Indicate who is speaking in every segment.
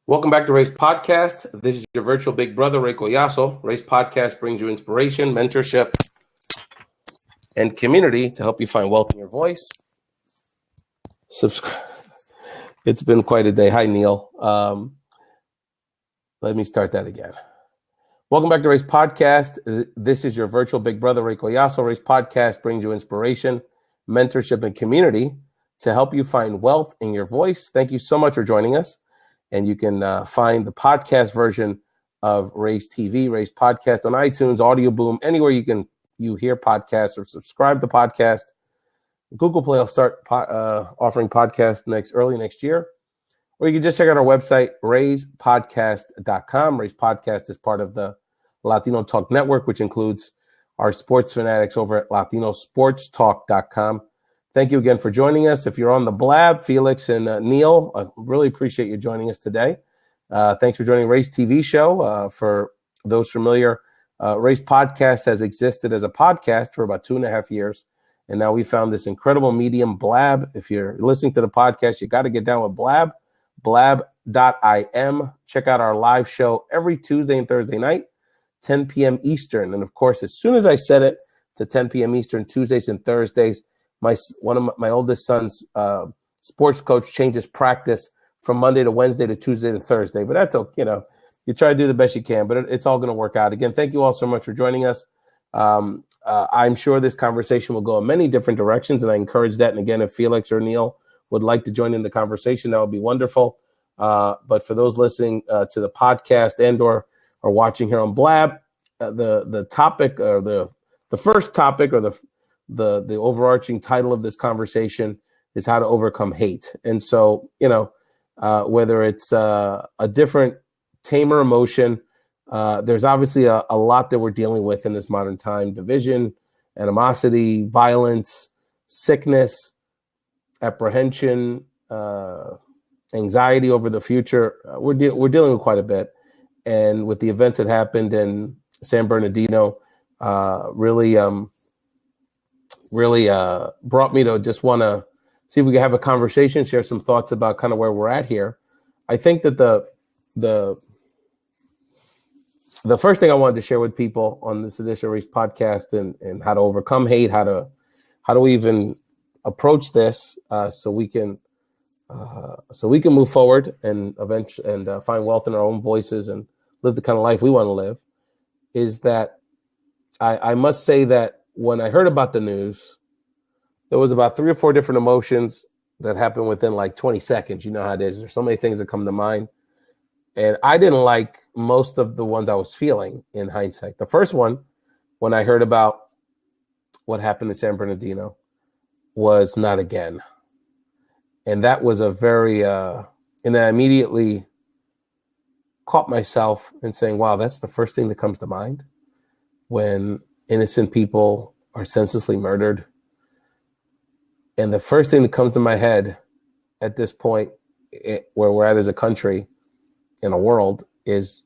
Speaker 1: Welcome back to Race Podcast. This is your virtual big brother, Ray Collazo. Race Podcast brings you inspiration, mentorship, and community to help you find wealth in your voice. Subscribe. It's been quite a day. Hi, Neil. Let me start that again. Welcome back to Race Podcast. This is your virtual big brother, Ray Collazo. Race Podcast brings you inspiration, mentorship, and community to help you find wealth in your voice. Thank you so much for joining us. And you can find the podcast version of Race TV, Race Podcast on iTunes, Audio Boom, anywhere you hear podcasts or subscribe to podcast. Google Play will start offering podcasts early next year. Or you can just check out our website, raisepodcast.com. Raise Podcast is part of the Latino Talk Network, which includes our sports fanatics over at latinosportstalk.com. Thank you again for joining us. If you're on the Blab, Felix and Neil, I really appreciate you joining us today. Thanks for joining Race TV show. For those familiar, Race Podcast has existed as a podcast for about 2.5 years. And now we found this incredible medium, Blab. If you're listening to the podcast, you got to get down with Blab, blab.im. Check out our live show every Tuesday and Thursday night, 10 p.m. Eastern. And of course, as soon as I said it to 10 p.m. Eastern, Tuesdays and Thursdays, one of my oldest son's sports coach changes practice from Monday to Wednesday to Tuesday to Thursday. But that's okay. You try to do the best you can, but it's all going to work out. Again, thank you all so much for joining us. I'm sure this conversation will go in many different directions, and I encourage that. And again, if Felix or Neil would like to join in the conversation, that would be wonderful. But for those listening to the podcast and or watching here on Blab, the topic or the first topic or the overarching title of this conversation is how to overcome hate. And so, whether it's a different, tamer emotion, there's obviously a lot that we're dealing with in this modern time: division, animosity, violence, sickness, apprehension, anxiety over the future. We're dealing with quite a bit. And with the events that happened in San Bernardino, really brought me to just want to see if we can have a conversation, share some thoughts about kind of where we're at here. I think that the first thing I wanted to share with people on this edition of Race Podcast and how to overcome hate, how do we even approach this so we can move forward and eventually find wealth in our own voices and live the kind of life we want to live, is that I must say that when I heard about the news, there was about 3 or 4 different emotions that happened within like 20 seconds. You know how it is. There's so many things that come to mind. And I didn't like most of the ones I was feeling in hindsight. The first one, when I heard about what happened in San Bernardino, was not again. And that was a very, and then I immediately caught myself in saying, wow, that's the first thing that comes to mind when innocent people are senselessly murdered. And the first thing that comes to my head at this point, where we're at as a country in a world, is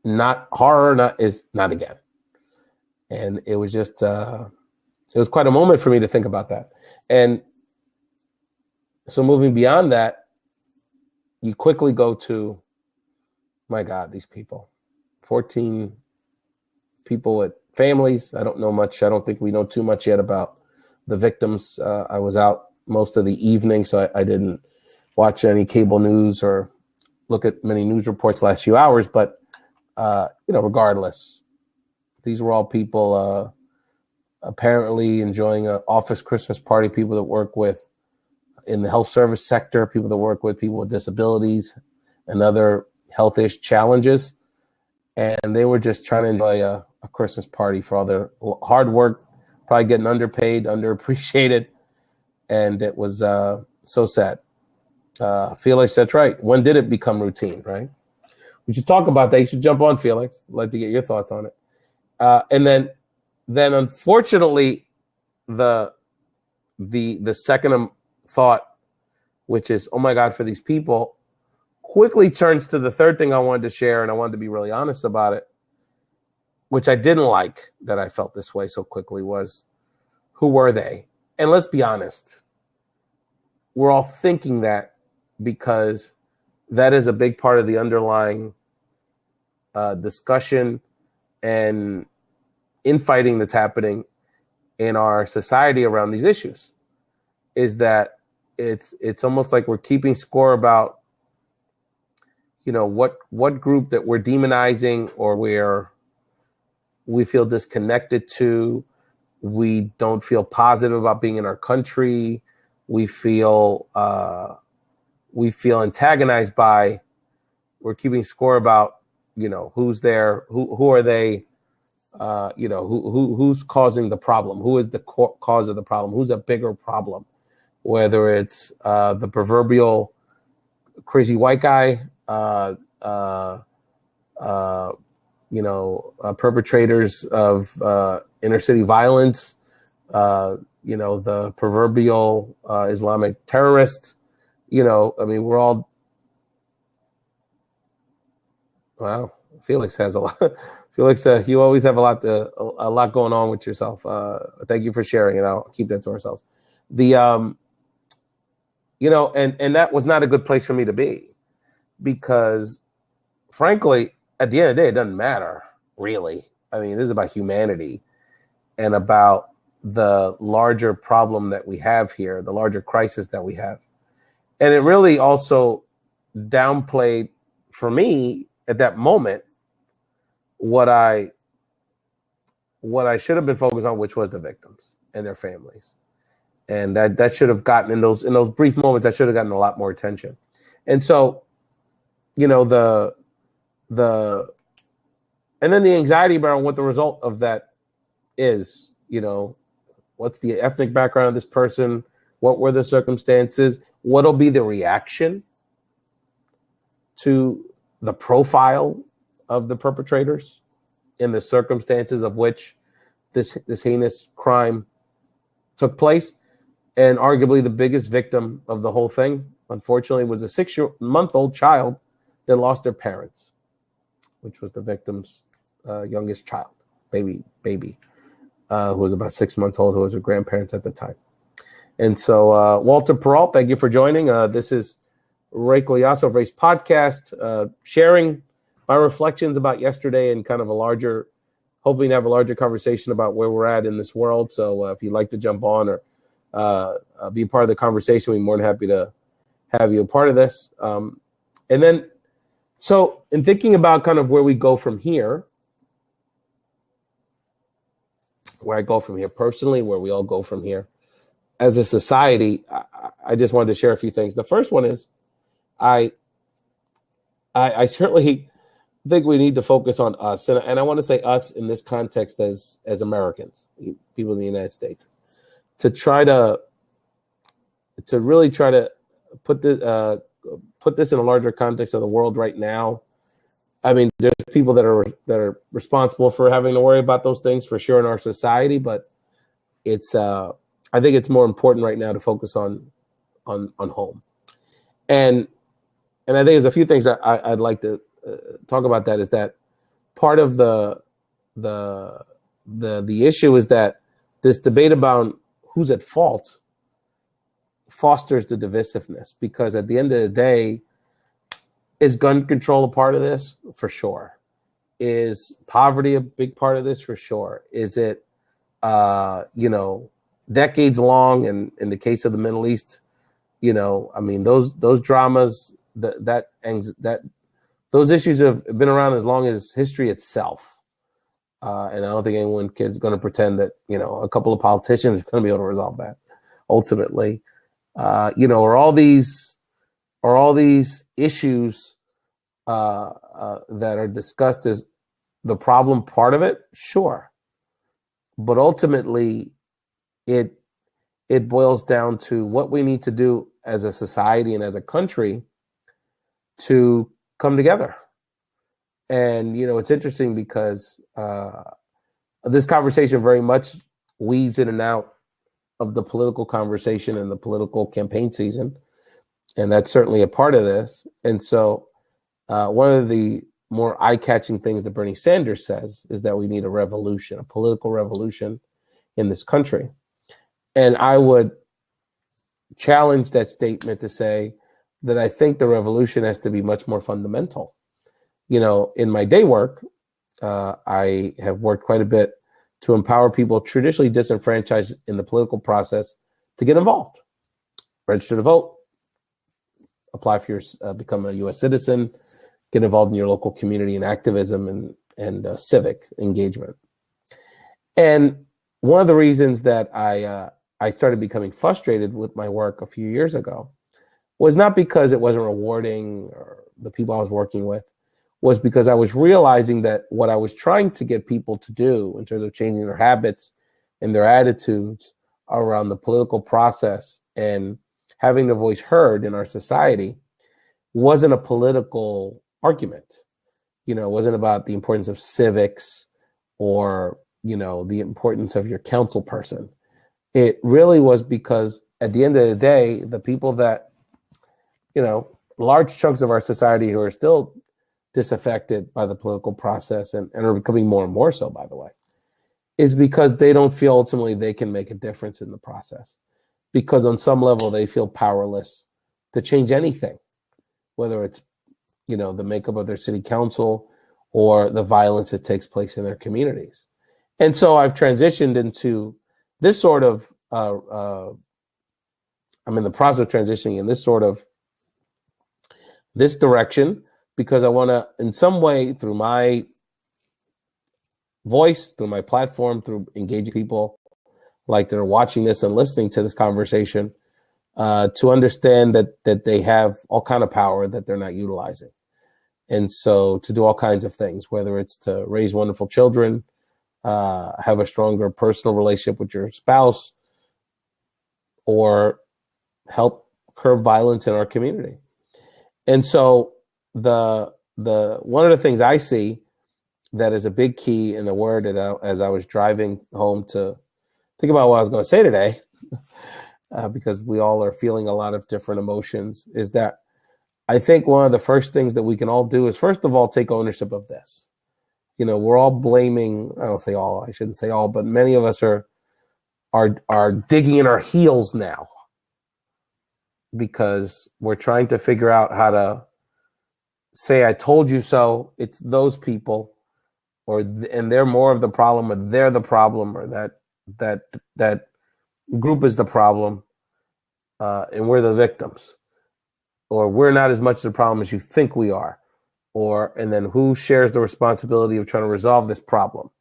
Speaker 1: not horror, is not again. And it was just, it was quite a moment for me to think about that. And so moving beyond that, you quickly go to, my God, these people, 14 people with families. I don't know much. I don't think we know too much yet about the victims. I was out most of the evening, so I didn't watch any cable news or look at many news reports last few hours. But, regardless, these were all people apparently enjoying an office Christmas party, people that work with in the health service sector, people that work with people with disabilities and other health-ish challenges. And they were just trying to enjoy a Christmas party for all their hard work, probably getting underpaid, underappreciated. And it was so sad. Felix, that's right. When did it become routine, right? We should talk about that. You should jump on, Felix. I'd like to get your thoughts on it. And then unfortunately, the second thought, which is, oh my God, for these people, quickly turns to the third thing I wanted to share, and I wanted to be really honest about it, which I didn't like that I felt this way so quickly, was who were they? And let's be honest, we're all thinking that because that is a big part of the underlying discussion and infighting that's happening in our society around these issues. Is that it's almost like we're keeping score about, what group that we're demonizing or we feel disconnected to. We don't feel positive about being in our country. We feel antagonized by. We're keeping score about, who's there, who are they, who's causing the problem, who is the cause of the problem, who's a bigger problem, whether it's the proverbial crazy white guy, perpetrators of inner city violence, the proverbial Islamic terrorist. We're all. Wow, Felix has a lot. Felix, you always have a lot going on with yourself. Thank you for sharing, and I'll keep that to ourselves. And that was not a good place for me to be, because, frankly, at the end of the day, it doesn't matter, really. This is about humanity and about the larger problem that we have here, the larger crisis that we have. And it really also downplayed, for me, at that moment, what I should have been focused on, which was the victims and their families. And that should have gotten, in those brief moments, that should have gotten a lot more attention. And so, and then the anxiety around what the result of that is. What's the ethnic background of this person? What were the circumstances? What'll be the reaction to the profile of the perpetrators in the circumstances of which this heinous crime took place? And arguably the biggest victim of the whole thing, unfortunately, was a 6-month-old child that lost their parents, which was the victim's youngest child, baby, who was about 6 months old, who was her grandparents at the time. And so, Walter Peralt, thank you for joining. This is Ray Collazo of Race Podcast, sharing my reflections about yesterday and kind of hoping to have a larger conversation about where we're at in this world. So if you'd like to jump on or be a part of the conversation, we're more than happy to have you a part of this. And then, so in thinking about kind of where we go from here, where I go from here personally, where we all go from here as a society, I just wanted to share a few things. The first one is I certainly think we need to focus on us. And I want to say us in this context as Americans, people in the United States, to really try to put this in a larger context of the world right now. There's people that are responsible for having to worry about those things for sure in our society, but I think it's more important right now to focus on home. And I think there's a few things that I'd like to talk about. That is that part of the issue is that this debate about who's at fault fosters the divisiveness, because at the end of the day, is gun control a part of this? For sure. Is poverty a big part of this? For sure. Is it, decades long, and in the case of the Middle East, those dramas, those issues have been around as long as history itself. And I don't think anyone is going to pretend that, a couple of politicians are going to be able to resolve that ultimately. Are all these issues that are discussed as the problem part of it? Sure. But ultimately, it boils down to what we need to do as a society and as a country to come together. And, it's interesting because this conversation very much weaves in and out of the political conversation and the political campaign season. And that's certainly a part of this. And so one of the more eye-catching things that Bernie Sanders says is that we need a revolution, a political revolution in this country. And I would challenge that statement to say that I think the revolution has to be much more fundamental. In my day work, I have worked quite a bit to empower people traditionally disenfranchised in the political process to get involved, register to vote, apply for your, become a U.S. citizen, get involved in your local community and activism and civic engagement. And one of the reasons that I started becoming frustrated with my work a few years ago was not because it wasn't rewarding or the people I was working with, was because I was realizing that what I was trying to get people to do in terms of changing their habits and their attitudes around the political process and having their voice heard in our society wasn't a political argument. It wasn't about the importance of civics or, the importance of your council person. It really was because at the end of the day, the people that, large chunks of our society who are still disaffected by the political process and are becoming more and more so, by the way, is because they don't feel ultimately they can make a difference in the process. Because on some level, they feel powerless to change anything, whether it's, the makeup of their city council or the violence that takes place in their communities. And so I've transitioned into this sort of, I'm in the process of transitioning in this direction, because I want to, in some way, through my voice, through my platform, through engaging people like that are watching this and listening to this conversation, to understand that they have all kind of power that they're not utilizing. And so to do all kinds of things, whether it's to raise wonderful children, have a stronger personal relationship with your spouse, or help curb violence in our community. And so the one of the things I see that is a big key in the word as I was driving home to think about what I was going to say today, because we all are feeling a lot of different emotions, is that I think one of the first things that we can all do is, first of all, take ownership of this. We're all blaming, I don't say all, I shouldn't say all, but many of us are digging in our heels now because we're trying to figure out how to say, I told you so. It's those people, and they're more of the problem, or they're the problem, or that group is the problem, and we're the victims, or we're not as much the problem as you think we are, and then who shares the responsibility of trying to resolve this problem,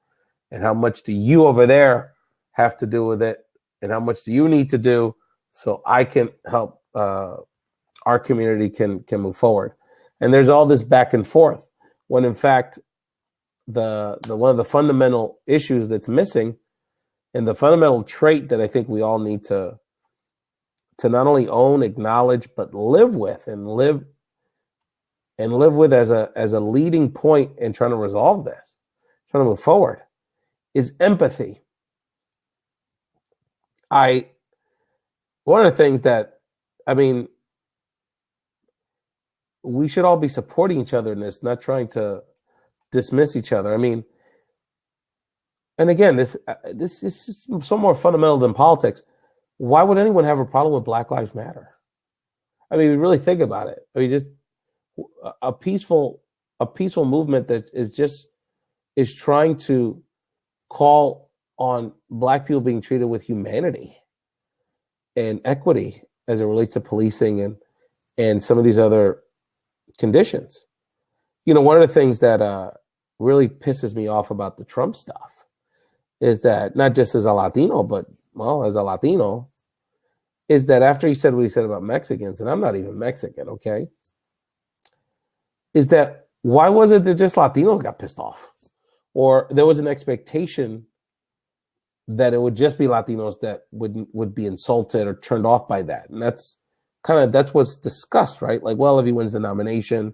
Speaker 1: and how much do you over there have to do with it, and how much do you need to do so I can help our community can move forward. And there's all this back and forth, when in fact the one of the fundamental issues that's missing, and the fundamental trait that I think we all need to not only own, acknowledge, but live with as a leading point in trying to resolve this, trying to move forward, is empathy. One of the things that, we should all be supporting each other in this, not trying to dismiss each other. And again, this is so more fundamental than politics. Why would anyone have a problem with Black Lives Matter? We really think about it. Just a peaceful movement that is trying to call on Black people being treated with humanity and equity as it relates to policing and some of these other conditions. One of the things that really pisses me off about the Trump stuff is that, not just as a Latino, but as a Latino, is that after he said what he said about Mexicans, and I'm not even Mexican, okay, is that why was it that just Latinos got pissed off? Or there was an expectation that it would just be Latinos that would be insulted or turned off by that. And that's what's discussed, right? Like, well, if he wins the nomination,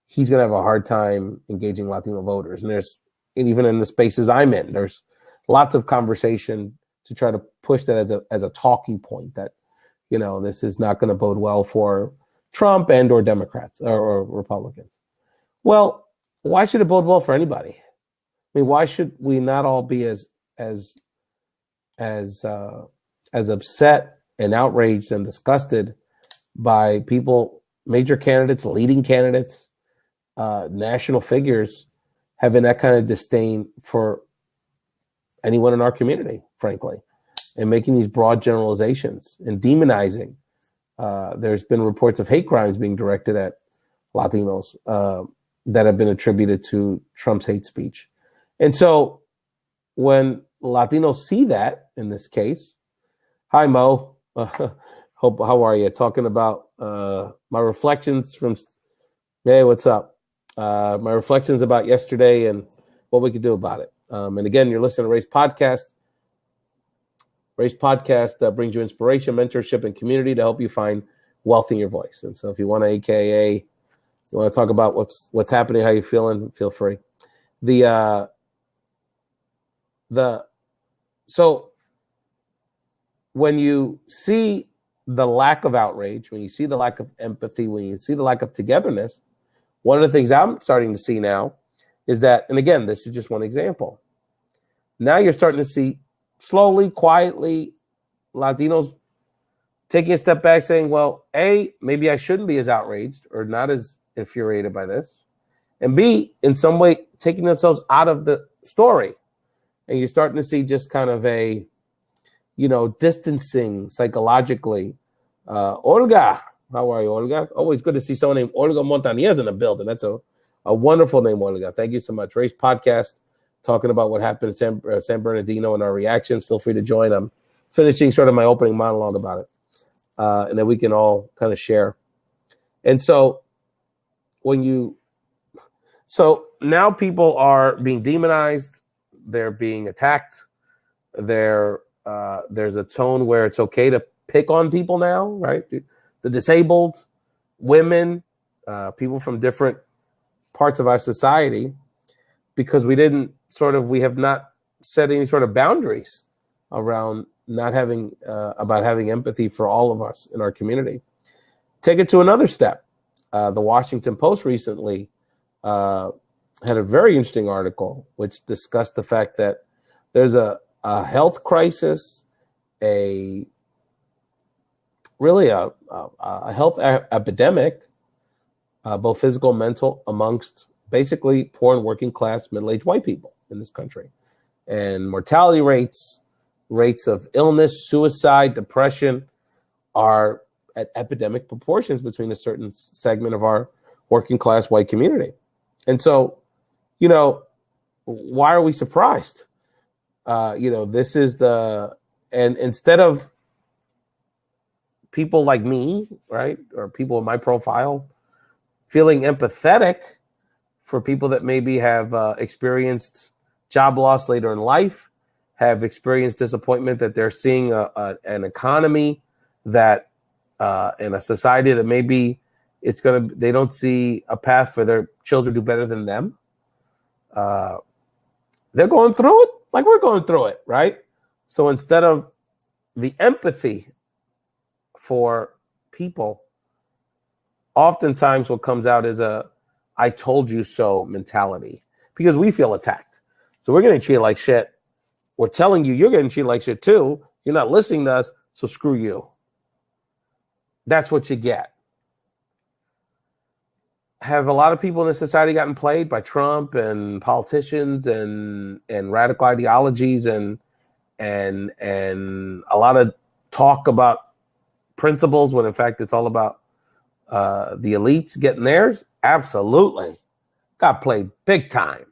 Speaker 1: he's going to have a hard time engaging Latino voters. And even in the spaces I'm in, there's lots of conversation to try to push that as a talking point that, this is not going to bode well for Trump and or Democrats or Republicans. Well, why should it bode well for anybody? Why should we not all be as upset and outraged and disgusted by people major candidates, leading candidates, national figures having that kind of disdain for anyone in our community, frankly, and making these broad generalizations and demonizing. There's been reports of hate crimes being directed at Latinos that have been attributed to Trump's hate speech. And so when Latinos see that, in this case, hi, Mo. How are you? Talking about my reflections from, hey, what's up? My reflections about yesterday and what we could do about it. And again, you're listening to Race Podcast. Race Podcast brings you inspiration, mentorship, and community to help you find wealth in your voice. And so if you want to, AKA, you want to talk about what's happening, how you feeling, feel free. So when you see the lack of outrage, when you see the lack of empathy, when you see the lack of togetherness, one of the things I'm starting to see now is that, and again, this is just one example. Now you're starting to see slowly, quietly, Latinos taking a step back saying, well, A, maybe I shouldn't be as outraged or not as infuriated by this. And B, in some way, taking themselves out of the story. And you're starting to see just kind of a, distancing psychologically. Olga, how are you, Olga? Always good to see someone named Olga Montañez in the building. That's a wonderful name, Olga. Thank you so much. Race Podcast, talking about what happened in San Bernardino and our reactions. Feel free to join. I'm finishing sort of my opening monologue about it. And then we can all kind of share. And so so now people are being demonized. They're being attacked. There's a tone where it's okay to pick on people now, right? The disabled, women, people from different parts of our society, because we have not set any sort of boundaries around not having, about having empathy for all of us in our community. Take it to another step. The Washington Post recently had a very interesting article which discussed the fact that there's a health crisis, a health epidemic, both physical and mental, amongst basically poor and working class middle-aged white people in this country. And mortality rates of illness, suicide, depression are at epidemic proportions between a certain segment of our working class white community. And so, why are we surprised? This is and instead of people like me, right, or people in my profile feeling empathetic for people that maybe have experienced job loss later in life, have experienced disappointment that they're seeing an economy that in a society that maybe they don't see a path for their children to do better than them. They're going through it like we're going through it, right? So instead of the empathy for people, oftentimes what comes out is a "I told you so" mentality, because we feel attacked. So we're getting treated like shit. We're telling you you're getting treated like shit too. You're not listening to us, so screw you. That's what you get. Have a lot of people in this society gotten played by Trump and politicians and radical ideologies and a lot of talk about principles when in fact it's all about the elites getting theirs? Absolutely. Got played big time.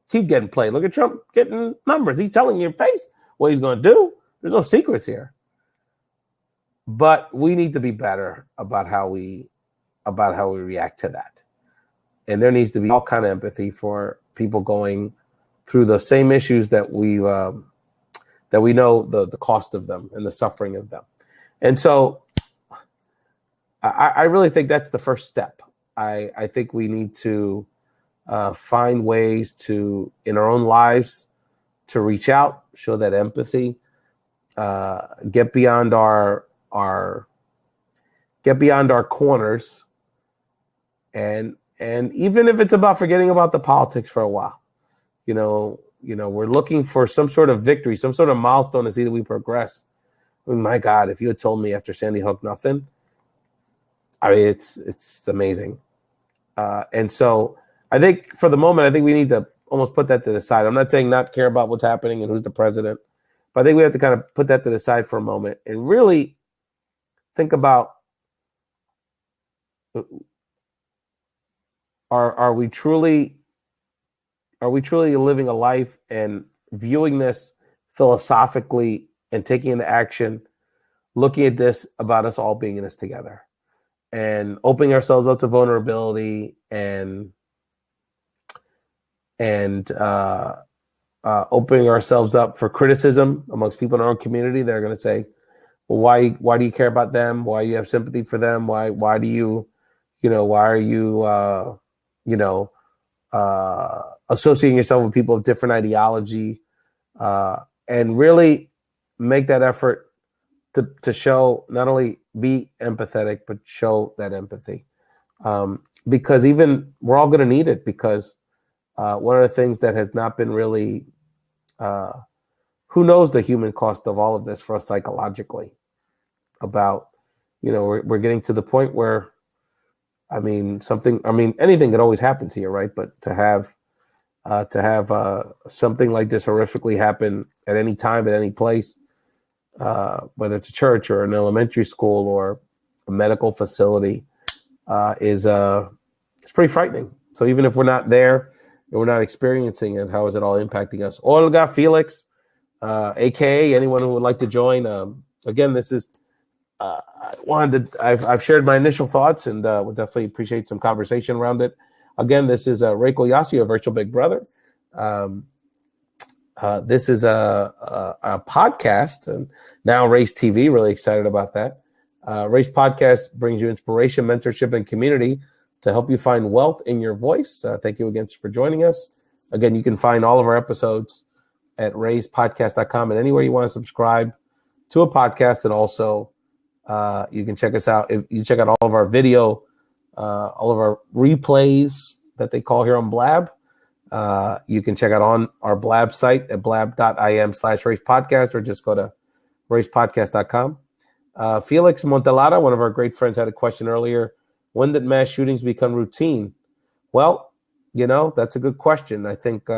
Speaker 1: Keep getting played. Look at Trump getting numbers. He's telling you in your face what he's going to do. There's no secrets here. But we need to be better about how we react to that. And there needs to be all kind of empathy for people going through the same issues that we know the cost of them and the suffering of them. And so I really think that's the first step. I think we need to find ways to, in our own lives, to reach out, show that empathy, get beyond our corners, and even if it's about forgetting about the politics for a while, we're looking for some sort of victory, some sort of milestone to see that we progress. I mean, my God, if you had told me after Sandy Hook nothing, I mean, it's amazing. And so I think for the moment, I think we need to almost put that to the side. I'm not saying not care about what's happening and who's the president, but I think we have to kind of put that to the side for a moment and really think about, are we truly living a life and viewing this philosophically and taking into action, looking at this about us all being in this together and opening ourselves up to vulnerability and opening ourselves up for criticism amongst people in our own community. They're going to say, well, why do you care about them? Why do you have sympathy for them? Why do you, why are you, associating yourself with people of different ideology, and really make that effort to show, not only be empathetic, but show that empathy. Because even we're all going to need it, because one of the things that has not been really, who knows the human cost of all of this for us psychologically, about, we're getting to the point where, anything could always happen to you, right? But to have something like this horrifically happen at any time, at any place, whether it's a church or an elementary school or a medical facility, is it's pretty frightening. So even if we're not there and we're not experiencing it, how is it all impacting us? Olga, Felix, aka anyone who would like to join. Again, this is I've shared my initial thoughts, and would definitely appreciate some conversation around it. Again, this is Reiko Yasi of Virtual Big Brother. This is a podcast, and now Race TV. Really excited about that. Race Podcast brings you inspiration, mentorship, and community to help you find wealth in your voice. Thank you again for joining us. Again, you can find all of our episodes at racepodcast.com and anywhere you want to subscribe to a podcast. And also, you can check us out. If you check out all of our video, all of our replays that they call here on Blab, you can check out on our Blab site at blab.im/racepodcast, or just go to racepodcast.com. Felix Montelada, one of our great friends, had a question earlier. When did mass shootings become routine? Well, that's a good question. I think,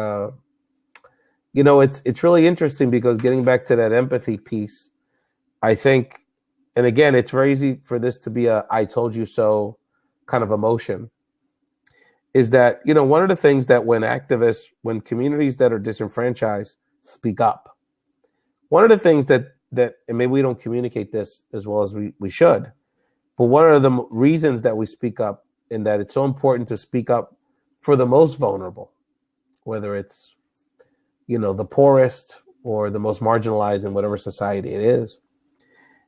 Speaker 1: it's really interesting, because getting back to that empathy piece, I think, and again, it's very easy for this to be a I told you so kind of emotion, is that, one of the things that when communities that are disenfranchised speak up, one of the things that and maybe we don't communicate this as well as we should, but one of the reasons that we speak up, and that it's so important to speak up for the most vulnerable, whether it's, the poorest or the most marginalized in whatever society it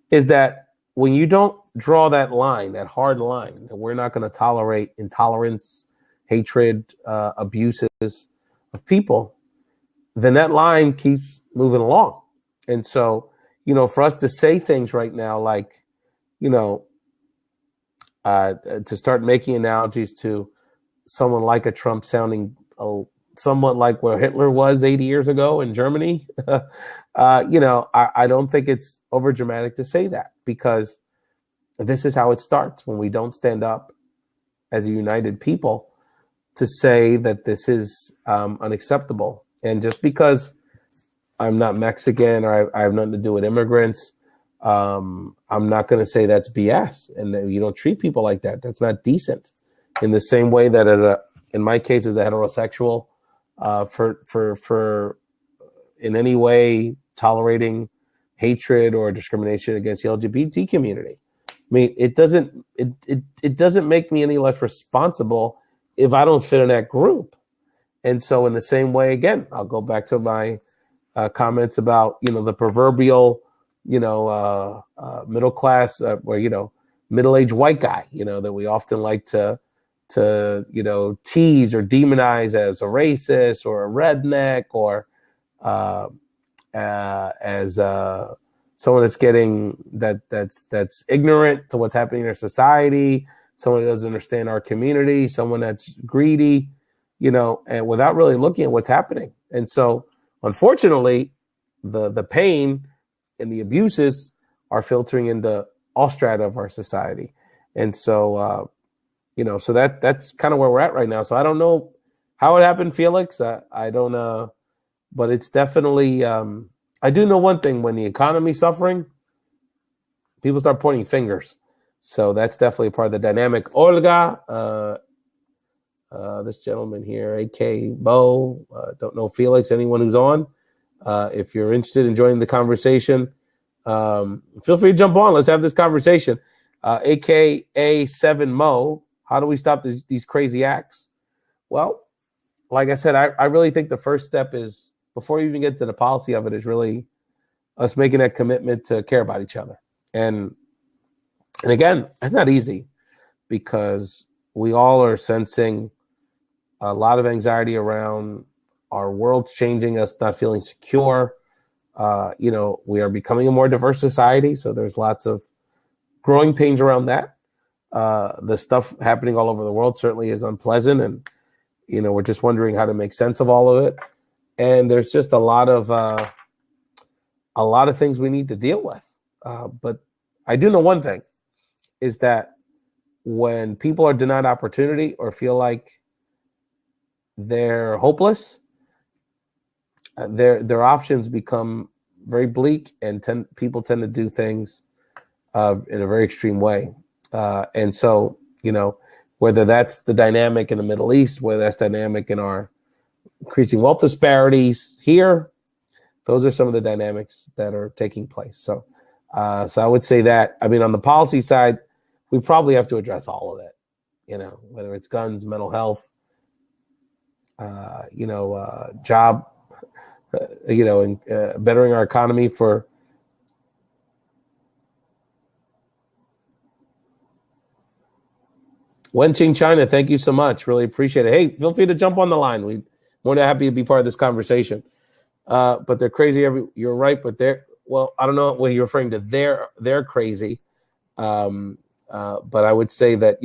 Speaker 1: is that when you don't draw that line, that hard line, that we're not going to tolerate intolerance, hatred, abuses of people, then that line keeps moving along. And so, for us to say things right now, like, to start making analogies to someone like a Trump sounding somewhat like what Hitler was 80 years ago in Germany, I don't think it's over dramatic to say that, because this is how it starts when we don't stand up as a united people to say that this is unacceptable. And just because I'm not Mexican, or I have nothing to do with immigrants, I'm not going to say that's BS, and that you don't treat people like that. That's not decent. In the same way that in my case, as a heterosexual, for in any way tolerating hatred or discrimination against the LGBT community, it doesn't make me any less responsible if I don't fit in that group. And so in the same way, again, I'll go back to my comments about, the proverbial, middle class, or, middle-aged white guy, that we often like to tease or demonize as a racist or a redneck, or as someone that's getting that's ignorant to what's happening in our society, someone that doesn't understand our community, someone that's greedy, and without really looking at what's happening. And so, unfortunately, the pain and the abuses are filtering into all strata of our society. And so, so that's kind of where we're at right now. So I don't know how it happened, Felix. I don't, but it's definitely, I do know one thing: when the economy's suffering, people start pointing fingers. So that's definitely part of the dynamic. Olga, this gentleman here, AK Bo, don't know Felix, anyone who's on. If you're interested in joining the conversation, feel free to jump on. Let's have this conversation. AKA 7 Mo, how do we stop these crazy acts? Well, like I said, I really think the first step is, before you even get to the policy of it, is really us making that commitment to care about each other. And again, it's not easy, because we all are sensing a lot of anxiety around our world changing, us not feeling secure. We are becoming a more diverse society, so there's lots of growing pains around that. The stuff happening all over the world certainly is unpleasant, and we're just wondering how to make sense of all of it. And there's just a lot of things we need to deal with. But I do know one thing, is that when people are denied opportunity or feel like they're hopeless, their options become very bleak, and people tend to do things in a very extreme way. And so, whether that's the dynamic in the Middle East, whether that's dynamic in our increasing wealth disparities here, those are some of the dynamics that are taking place. So I would say that, on the policy side, we probably have to address all of it, whether it's guns, mental health, job, and bettering our economy for Wenqing China. Thank you so much. Really appreciate it. Hey, feel free to jump on the line. We're more than happy to be part of this conversation. But they're crazy. You're right, but I don't know what you're referring to. They're crazy. But I would say that,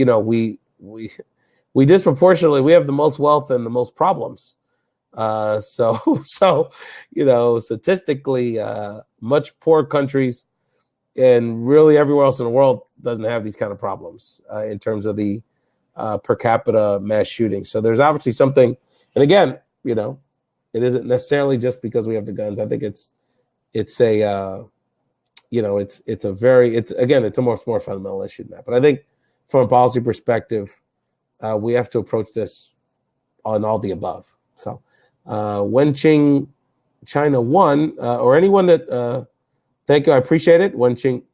Speaker 1: we disproportionately, we have the most wealth and the most problems. So statistically, much poorer countries and really everywhere else in the world doesn't have these kind of problems in terms of the per capita mass shooting. So there's obviously something, and again, it isn't necessarily just because we have the guns. I think it's a much more fundamental issue than that. But I think from a policy perspective, we have to approach this on all the above. So Wenqing China 1, or anyone that, thank you, I appreciate it. Wenqing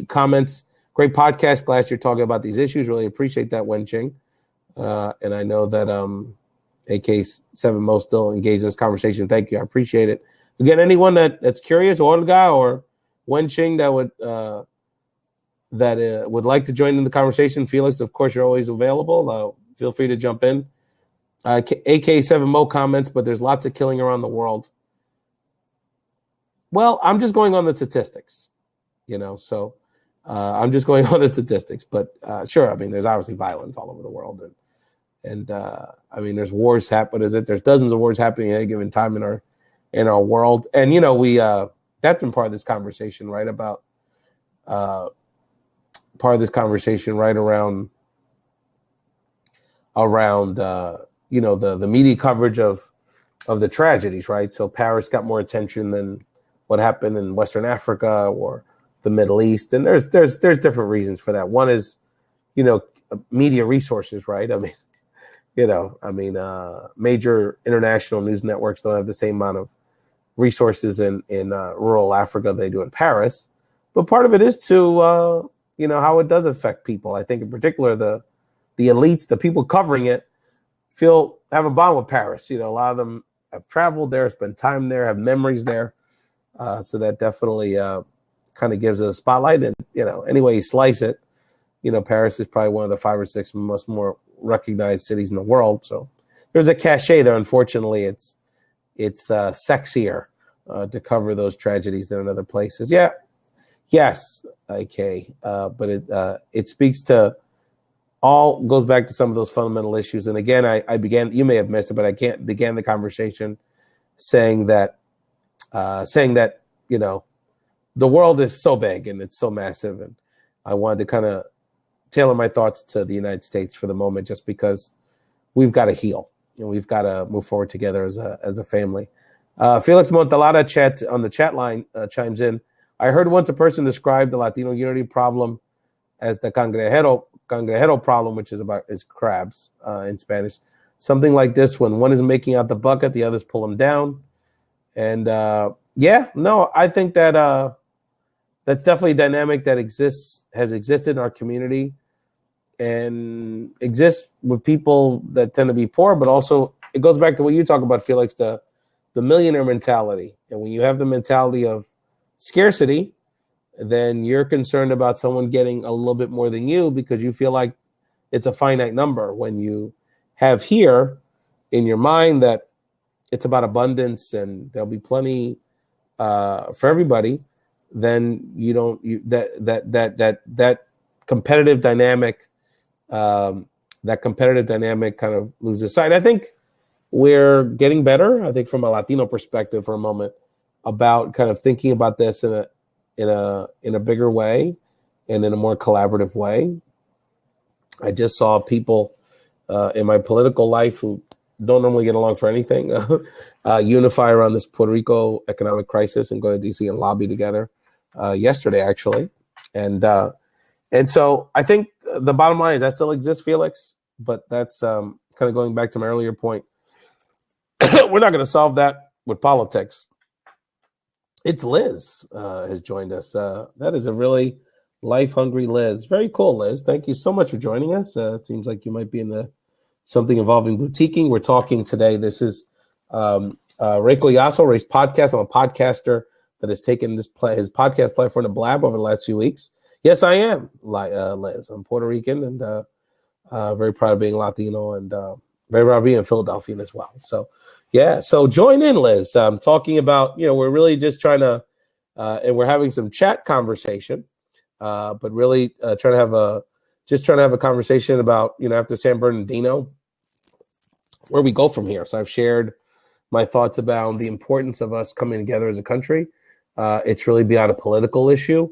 Speaker 1: comments, great podcast. Glad you're talking about these issues. Really appreciate that, Wenqing. And I know that AK7 Mo still engaged in this conversation. Thank you. I appreciate it. Again, anyone that's curious, Olga or Wenqing, that would like to join in the conversation, Felix, of course, you're always available. Feel free to jump in. AK7 Mo comments, but there's lots of killing around the world. Well, I'm just going on the statistics, so I'm just going on the statistics. But sure, there's obviously violence all over the world. And there's wars happening. There's dozens of wars happening at any given time in our world. And, we that's been part of this conversation, right? About part of this conversation right around the media coverage of the tragedies, right? So Paris got more attention than what happened in Western Africa or the Middle East. And there's different reasons for that. One is, media resources, right? Major international news networks don't have the same amount of resources in rural Africa they do in Paris. But part of it is to, how it does affect people. I think in particular, the elites, the people covering it, have a bond with Paris. A lot of them have traveled there, spent time there, have memories there. So that definitely kind of gives it a spotlight. And, any way you slice it, Paris is probably one of the 5 or 6 most more recognized cities in the world. So there's a cachet there. Unfortunately, it's sexier to cover those tragedies than in other places. Yeah. Yes. Okay. But it speaks to goes back to some of those fundamental issues. And again, I began, you may have missed it, but I began the conversation saying that, the world is so big and it's so massive, and I wanted to kind of tailor my thoughts to the United States for the moment, just because we've got to heal and we've got to move forward together as a family. Felix Montalada on the chat line chimes in. I heard once a person describe the Latino unity problem as the cangrejero problem, which is crabs in Spanish. Something like this: when one is making out the bucket, the others pull them down. And I think that that's definitely a dynamic that has existed in our community, and exists with people that tend to be poor, but also it goes back to what you talk about, Felix, the millionaire mentality. And when you have the mentality of scarcity, then you're concerned about someone getting a little bit more than you because you feel like it's a finite number. When you have here in your mind that it's about abundance and there'll be plenty for everybody, then that competitive dynamic, kind of loses sight. I think we're getting better. I think from a Latino perspective for a moment about kind of thinking about this in a bigger way and in a more collaborative way. I just saw people in my political life who don't normally get along for anything unify around this Puerto Rico economic crisis and go to DC and lobby together yesterday, actually. And so I think the bottom line is that still exists, Felix, but that's kind of going back to my earlier point. We're not going to solve that with politics. It's Liz has joined us. That is a really life-hungry Liz. Very cool, Liz. Thank you so much for joining us. It seems like you might be in something involving boutiquing. We're talking today. This is Reiko Yasso, Ray's podcast. I'm a podcaster that has taken his podcast platform to blab over the last few weeks. Yes, I am, Liz. I'm Puerto Rican and very proud of being Latino and very proud of being Philadelphian as well. So, yeah. So join in, Liz. Talking about, we're really just trying to, and we're having some chat conversation, but really trying to have a conversation about, after San Bernardino, where we go from here. So I've shared my thoughts about the importance of us coming together as a country. It's really beyond a political issue.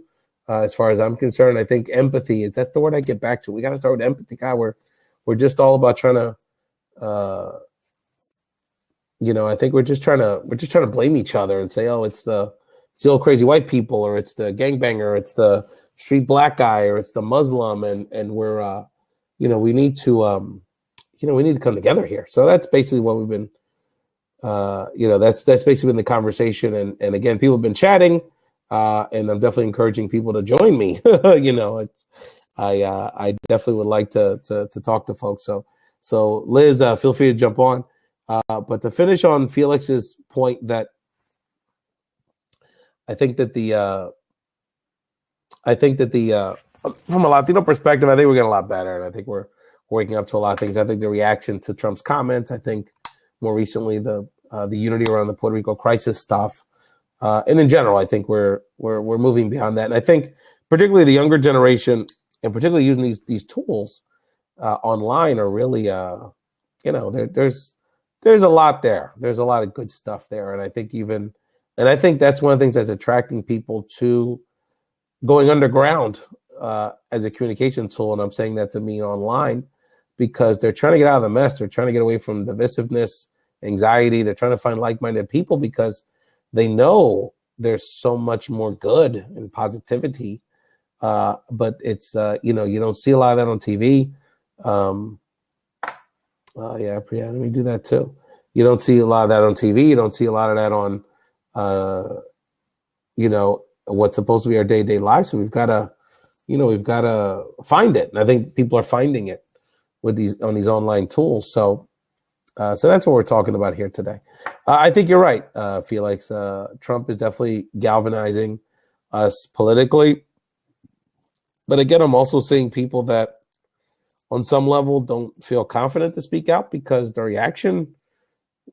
Speaker 1: As far as I'm concerned, I think empathy that's the word I get back to. We got to start with empathy. God, we're just all about trying to, I think we're just trying to blame each other and say, oh, it's the old crazy white people, or it's the gangbanger, or it's the street black guy, or it's the Muslim, and we're, we need to, we need to come together here. So that's basically what we've been, that's basically been the conversation. And again, people have been chatting. And I'm definitely encouraging people to join me. I definitely would like to talk to folks. So Liz, feel free to jump on. But to finish on Felix's point, that I think that from a Latino perspective, I think we're getting a lot better, and I think we're waking up to a lot of things. I think the reaction to Trump's comments, I think more recently the unity around the Puerto Rico crisis stuff. And in general, I think we're moving beyond that. And I think particularly the younger generation, and particularly using these tools online, are really, there's a lot there. There's a lot of good stuff there. And I think that's one of the things that's attracting people to going underground as a communication tool. And I'm saying that to mean online, because they're trying to get out of the mess. They're trying to get away from divisiveness, anxiety. They're trying to find like-minded people because they know there's so much more good and positivity, but it's you don't see a lot of that on TV. Let me do that too. You don't see a lot of that on TV. You don't see a lot of that on, what's supposed to be our day-to-day lives. So we've got to find it, and I think people are finding it on these online tools. So that's what we're talking about here today. I think you're right, Felix. Trump is definitely galvanizing us politically. But again, I'm also seeing people that on some level don't feel confident to speak out because the reaction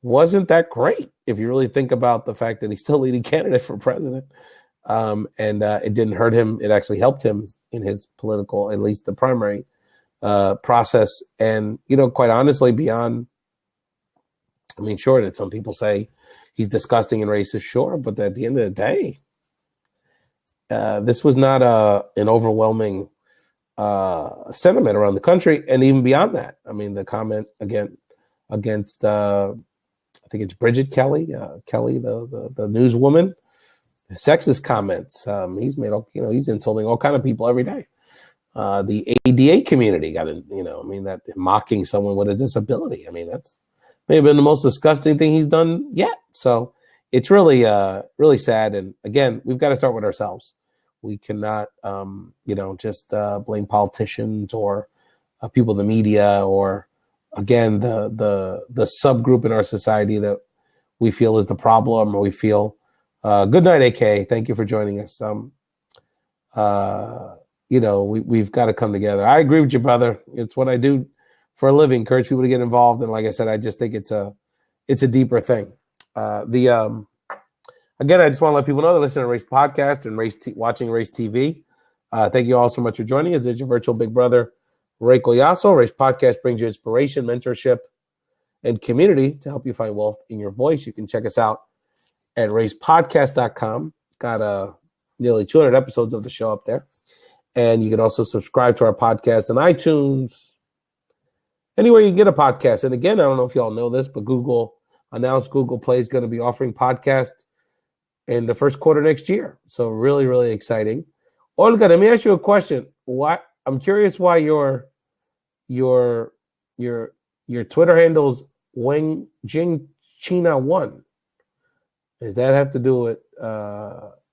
Speaker 1: wasn't that great. If you really think about the fact that he's still leading candidate for president, and it didn't hurt him. It actually helped him in his political, at least the primary process. And, quite honestly, beyond, sure that some people say he's disgusting and racist, sure, but at the end of the day, this was not an overwhelming sentiment around the country, and even beyond that. I mean, the comment again against I think it's Bridget Kelly, Kelly, the newswoman, sexist comments. He's made he's insulting all kind of people every day. The ADA community got in, that mocking someone with a disability. I mean, that's maybe been the most disgusting thing he's done yet. So it's really, really sad. And again, we've got to start with ourselves. We cannot, just blame politicians or people in the media or, again, the subgroup in our society that we feel is the problem, or we feel. Good night, AK. Thank you for joining us. We've got to come together. I agree with you, brother. It's what I do for a living. Encourage people to get involved, and like I said, I just think it's a deeper thing. Again, I just want to let people know that listening to Race Podcast and watching Race TV. Thank you all so much for joining us. It's your virtual big brother, Ray Collazo. Race Podcast brings you inspiration, mentorship, and community to help you find wealth in your voice. You can check us out at racepodcast.com. Got nearly 200 episodes of the show up there. And you can also subscribe to our podcast on iTunes, anywhere you get a podcast. And again, I don't know if y'all know this, but Google announced Google Play is going to be offering podcasts in the first quarter next year. So really, really exciting. Olga, let me ask you a question. I'm curious why your Twitter handle's Wang Jing China 1. Does that have to do with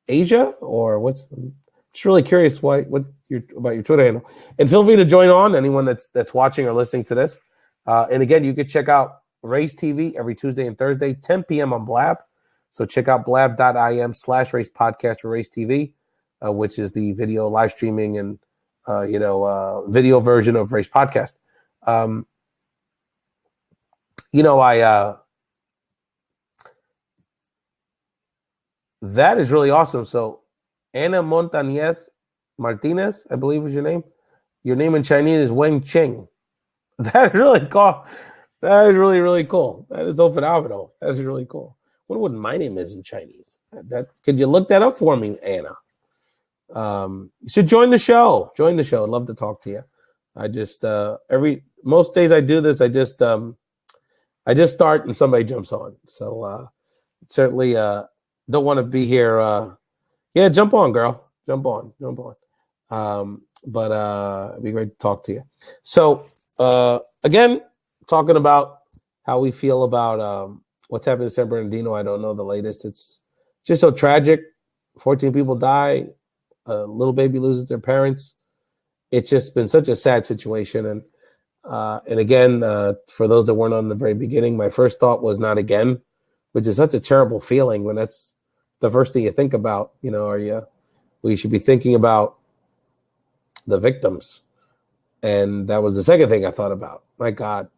Speaker 1: Asia, or what's? Just really curious about your Twitter handle. And feel free to join on, anyone that's watching or listening to this. And again, you can check out Race TV every Tuesday and Thursday, 10 p.m. on Blab. So check out blab.im/Race Podcast for Race TV, which is the video live streaming and video version of Race Podcast. That is really awesome. So Ana Montañez Martinez, I believe is your name. Your name in Chinese is Wen Cheng. That is really cool. That is really, really cool. That is so phenomenal. That is really cool. I wonder what my name is in Chinese. Could you look that up for me, Anna? You should join the show. Join the show. I'd love to talk to you. I just most days I do this. I just start and somebody jumps on. So certainly don't want to be here. Yeah, jump on, girl. Jump on. But it'd be great to talk to you. So again, talking about how we feel about what's happened in San Bernardino. I don't know the latest. It's just so tragic. 14 people die. A little baby loses their parents. It's just been such a sad situation. And again, for those that weren't on the very beginning, my first thought was not again, which is such a terrible feeling when that's the first thing you think about. We should be thinking about the victims. And that was the second thing I thought about. My God,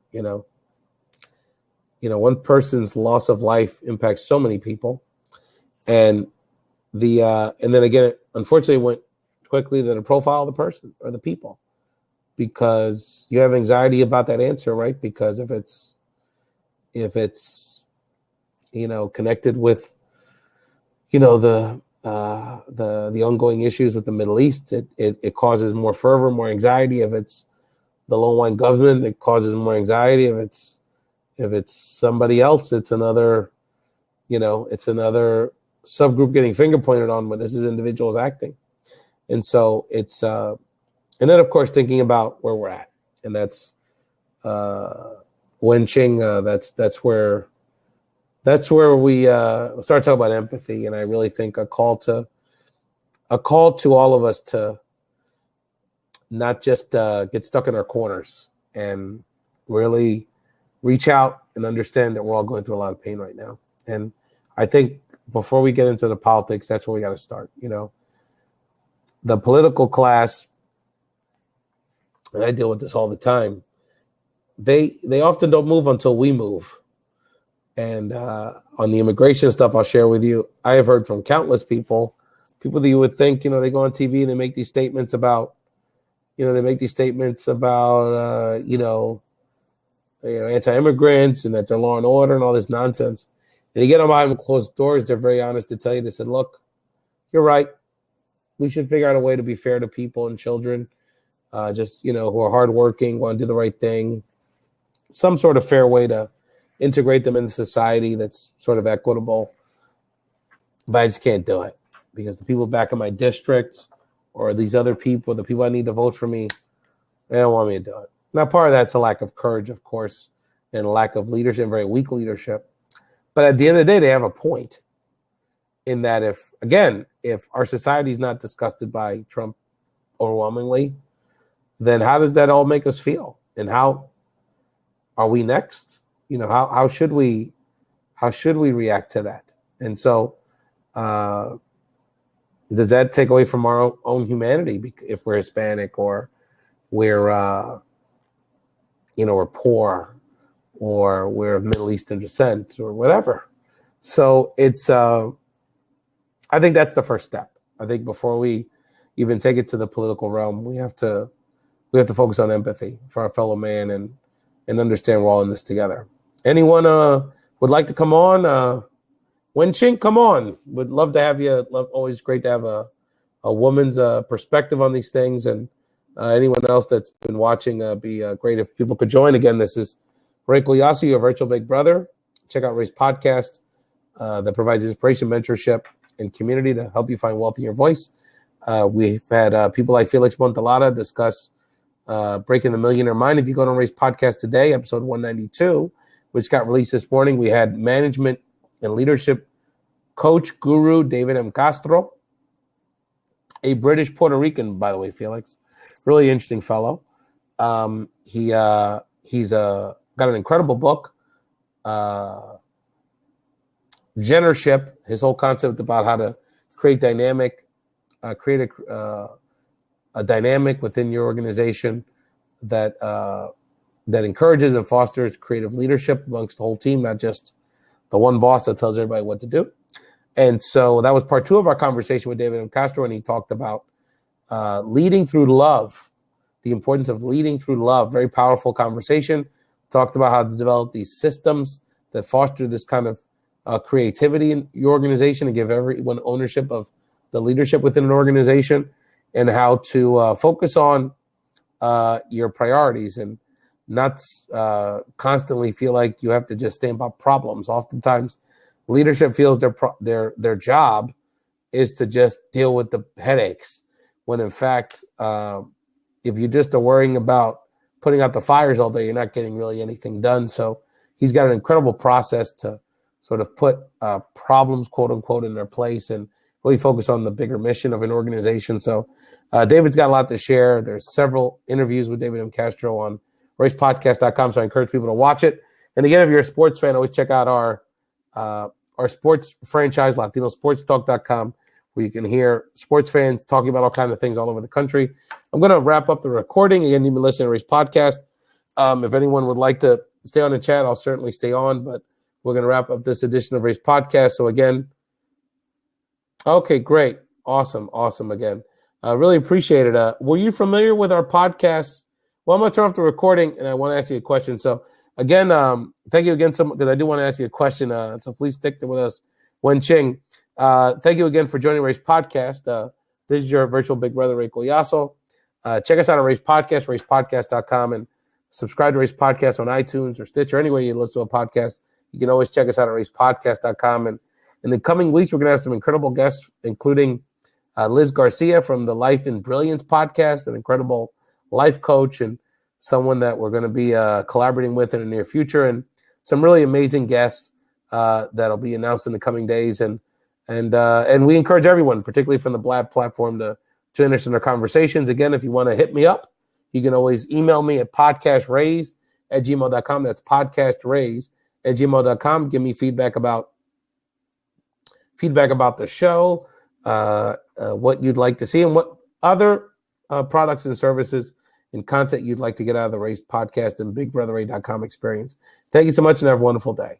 Speaker 1: one person's loss of life impacts so many people. And and then again, it unfortunately went quickly to the profile of the person or the people, because you have anxiety about that answer, right? Because if it's connected with the ongoing issues with the Middle East, it causes more fervor, more anxiety. If it's the Lone Wine government, it causes more anxiety. If it's somebody else, it's another subgroup getting finger pointed on when this is individuals acting. And so it's and then of course thinking about where we're at, and that's Wenqing. That's where we start talking about empathy. And I really think a call to all of us to not just get stuck in our corners and really reach out and understand that we're all going through a lot of pain right now. And I think before we get into the politics, that's where we got to start. The political class, and I deal with this all the time, they often don't move until we move. And on the immigration stuff, I'll share with you, I have heard from countless people that you would think, they go on TV and they make these statements about, anti-immigrants and that they're law and order and all this nonsense. And you get them behind closed doors, they're very honest to tell you. They said, look, you're right. we should figure out a way to be fair to people and children, just, who are hardworking, want to do the right thing, some sort of fair way to integrate them into society that's sort of equitable. But I just can't do it because the people back in my district or these other people, the people I need to vote for me, they don't want me to do it. Now, part of that's a lack of courage, of course, and a lack of leadership, very weak leadership. But at the end of the day, they have a point in that if our society is not disgusted by Trump overwhelmingly, then how does that all make us feel? And how are we next? How should we react to that? And so, does that take away from our own humanity if we're Hispanic or we're we're poor or we're of Middle Eastern descent or whatever? So it's I think that's the first step. I think before we even take it to the political realm, we have to focus on empathy for our fellow man and understand we're all in this together. Anyone would like to come on? Wenqing, come on. Would love to have you. Always great to have a woman's perspective on these things. And anyone else that's been watching, be great if people could join. Again, this is Ray Collazo, your virtual big brother. Check out Ray's podcast that provides inspiration, mentorship, and community to help you find wealth in your voice. We've had people like Felix Montalada discuss Breaking the Millionaire Mind. If you go to Ray's podcast today, episode 192, which got released this morning, we had management and leadership coach guru David M. Castro, a British Puerto Rican, by the way, Felix, really interesting fellow. He's got an incredible book, Genership, his whole concept about how to create a dynamic within your organization that encourages and fosters creative leadership amongst the whole team, not just the one boss that tells everybody what to do. And so that was part 2 of our conversation with David M. Castro, and he talked about leading through love, the importance of leading through love. Very powerful conversation. Talked about how to develop these systems that foster this kind of creativity in your organization and give everyone ownership of the leadership within an organization, and how to focus on your priorities and not constantly feel like you have to just stamp out problems. Oftentimes, leadership feels their job is to just deal with the headaches, when in fact, if you just are worrying about putting out the fires all day, you're not getting really anything done. So he's got an incredible process to sort of put problems, quote unquote, in their place and really focus on the bigger mission of an organization. So David's got a lot to share. There's several interviews with David M. Castro on racepodcast.com. So I encourage people to watch it. And again, if you're a sports fan, always check out our sports franchise, LatinoSportsTalk.com, where you can hear sports fans talking about all kinds of things all over the country. I'm going to wrap up the recording. Again, you've been listening to Race Podcast. If anyone would like to stay on the chat, I'll certainly stay on, but we're going to wrap up this edition of Race Podcast. So again, okay, great. Awesome again. I really appreciate it. Were you familiar with our podcast? Well, I'm going to turn off the recording, and I want to ask you a question. So again, thank you again, because I do want to ask you a question. So please stick with us. Wenqing, thank you again for joining Race Podcast. This is your virtual big brother, Ray Collazo. Check us out on Race Podcast, racepodcast.com, and subscribe to Race Podcast on iTunes or Stitcher, anywhere you listen to a podcast. You can always check us out at racepodcast.com. And in the coming weeks, we're going to have some incredible guests, including Liz Garcia from the Life in Brilliance podcast, an incredible life coach and someone that we're going to be collaborating with in the near future, and some really amazing guests that'll be announced in the coming days. And we encourage everyone, particularly from the Blab platform, to join us in our conversations. Again, if you want to hit me up, you can always email me at podcastraise@gmail.com. That's podcastraise@gmail.com. Give me feedback about the show, what you'd like to see, and what other products and services and content you'd like to get out of the Race Podcast and BigBrotherRay.com experience. Thank you so much, and have a wonderful day.